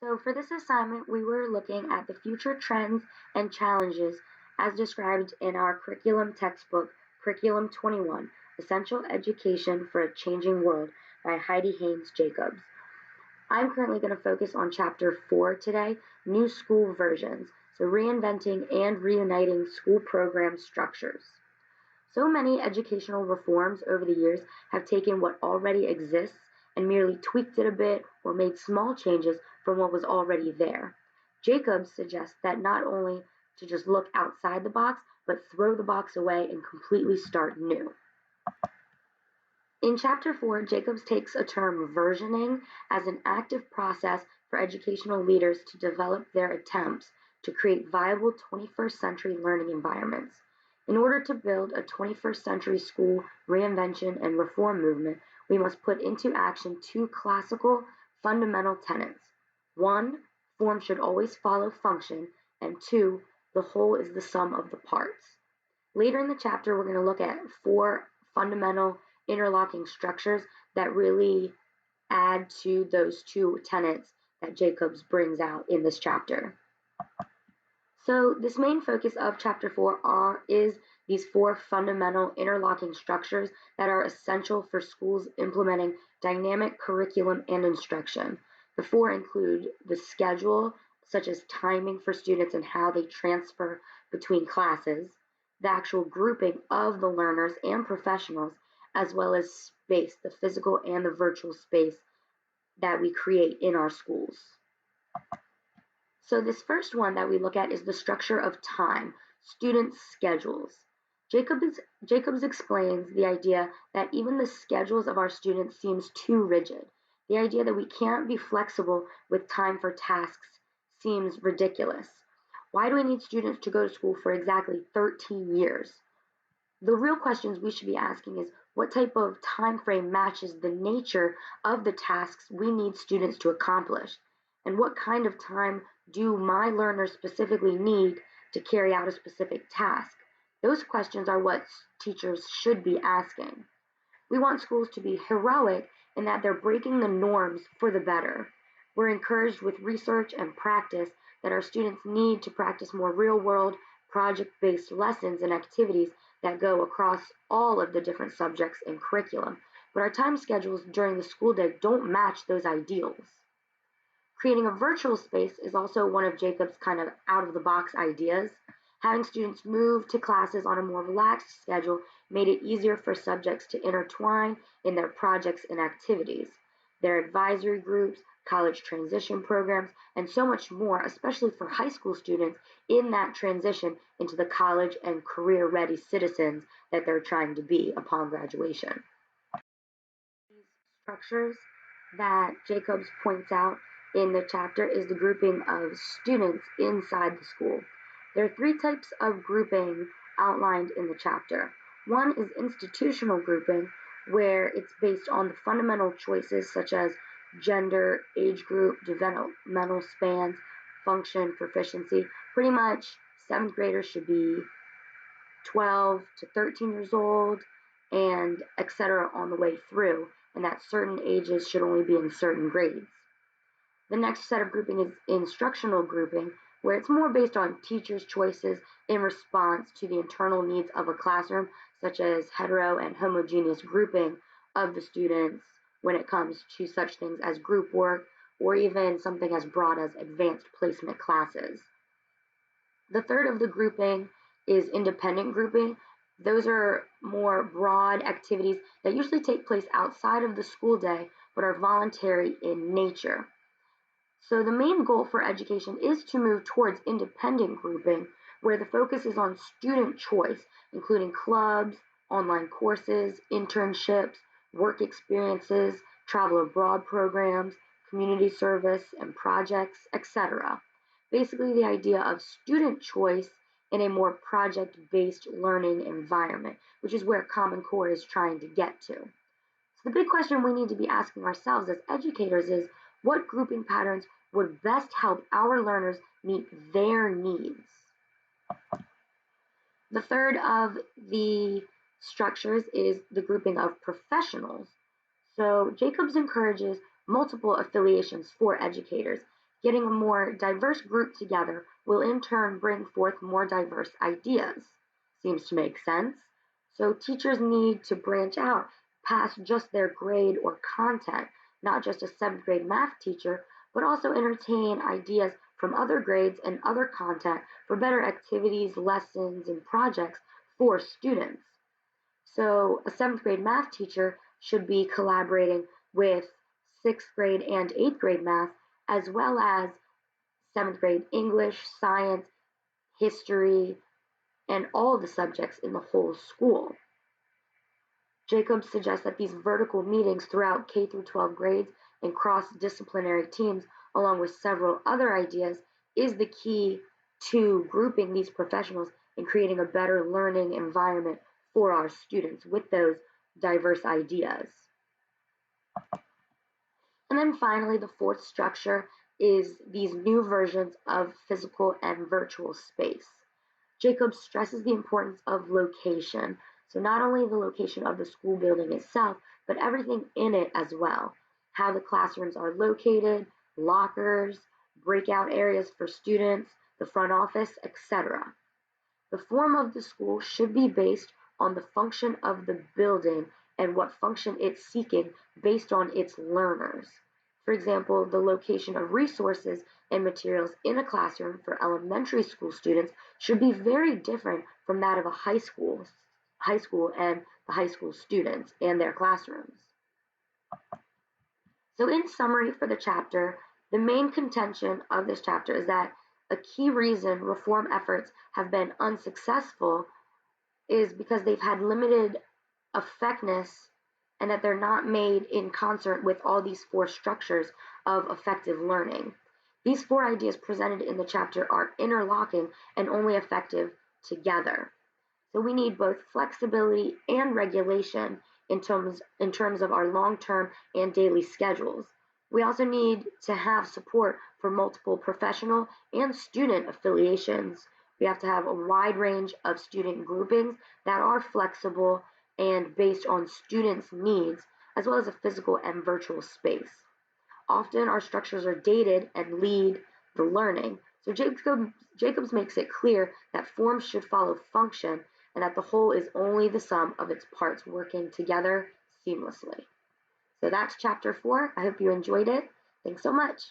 So for this assignment, we were looking at the future trends and challenges as described in our curriculum textbook, Curriculum 21, Essential Education for a Changing World by Heidi Haynes Jacobs. I'm currently going to focus on Chapter 4 today, New School Versions, so reinventing and reuniting school program structures. So many educational reforms over the years have taken what already exists and merely tweaked it a bit or made small changes from what was already there. Jacobs suggests that not only to just look outside the box, but throw the box away and completely start new. In Chapter 4, Jacobs takes a term versioning as an active process for educational leaders to develop their attempts to create viable 21st century learning environments. In order to build a 21st century school reinvention and reform movement, we must put into action two classical fundamental tenets. One, form should always follow function, and two, the whole is the sum of the parts. Later in the chapter, we're going to look at four fundamental interlocking structures that really add to those two tenets that Jacobs brings out in this chapter. So this main focus of chapter 4 is these four fundamental interlocking structures that are essential for schools implementing dynamic curriculum and instruction. The four include the schedule, such as timing for students and how they transfer between classes, the actual grouping of the learners and professionals, as well as space, the physical and the virtual space that we create in our schools. So this first one that we look at is the structure of time, student schedules. Jacobs explains the idea that even the schedules of our students seems too rigid. The idea that we can't be flexible with time for tasks seems ridiculous. Why do we need students to go to school for exactly 13 years? The real questions we should be asking is what type of time frame matches the nature of the tasks we need students to accomplish? And what kind of time do my learners specifically need to carry out a specific task? Those questions are what teachers should be asking. We want schools to be heroic in that they're breaking the norms for the better. We're encouraged with research and practice that our students need to practice more real-world, project-based lessons and activities that go across all of the different subjects in curriculum. But our time schedules during the school day don't match those ideals. Creating a virtual space is also one of Jacob's kind of out-of-the-box ideas. Having students move to classes on a more relaxed schedule made it easier for subjects to intertwine in their projects and activities. Their advisory groups, college transition programs, and so much more, especially for high school students in that transition into the college and career-ready citizens that they're trying to be upon graduation. These structures that Jacobs points out in the chapter is the grouping of students inside the school. There are three types of grouping outlined in the chapter. One is institutional grouping, where it's based on the fundamental choices such as gender, age group, developmental spans, function, proficiency. Pretty much 7th graders should be 12 to 13 years old, and etc. on the way through, and that certain ages should only be in certain grades. The next set of grouping is instructional grouping, where it's more based on teachers' choices in response to the internal needs of a classroom, such as hetero and homogeneous grouping of the students when it comes to such things as group work or even something as broad as advanced placement classes. The third of the grouping is independent grouping. Those are more broad activities that usually take place outside of the school day but are voluntary in nature. So the main goal for education is to move towards independent grouping, where the focus is on student choice, including clubs, online courses, internships, work experiences, travel abroad programs, community service and projects, etc. Basically, the idea of student choice in a more project-based learning environment, which is where Common Core is trying to get to. So the big question we need to be asking ourselves as educators is, what grouping patterns would best help our learners meet their needs? The third of the structures is the grouping of professionals. So Jacobs encourages multiple affiliations for educators. Getting a more diverse group together will in turn bring forth more diverse ideas. Seems to make sense. So teachers need to branch out past just their grade or content, not just a seventh grade math teacher, but also entertain ideas from other grades and other content for better activities, lessons, and projects for students. So a seventh grade math teacher should be collaborating with sixth grade and eighth grade math, as well as seventh grade English, science, history, and all of the subjects in the whole school. Jacobs suggests that these vertical meetings throughout K through 12 grades and cross-disciplinary teams, along with several other ideas, is the key to grouping these professionals and creating a better learning environment for our students with those diverse ideas. And then finally, the fourth structure is these new versions of physical and virtual space. Jacob stresses the importance of location. So, not only the location of the school building itself, but everything in it as well. How the classrooms are located, lockers, breakout areas for students, the front office, etc. The form of the school should be based on the function of the building and what function it's seeking based on its learners. For example, the location of resources and materials in a classroom for elementary school students should be very different from that of a high school and the high school students and their classrooms. So in summary for the chapter, the main contention of this chapter is that a key reason reform efforts have been unsuccessful is because they've had limited effectiveness and that they're not made in concert with all these four structures of effective learning. These four ideas presented in the chapter are interlocking and only effective together. So we need both flexibility and regulation in terms of our long-term and daily schedules. We also need to have support for multiple professional and student affiliations. We have to have a wide range of student groupings that are flexible and based on students' needs, as well as a physical and virtual space. Often our structures are dated and lead the learning. So Jacobs makes it clear that forms should follow function and that the whole is only the sum of its parts working together seamlessly. So that's chapter 4. I hope you enjoyed it. Thanks so much.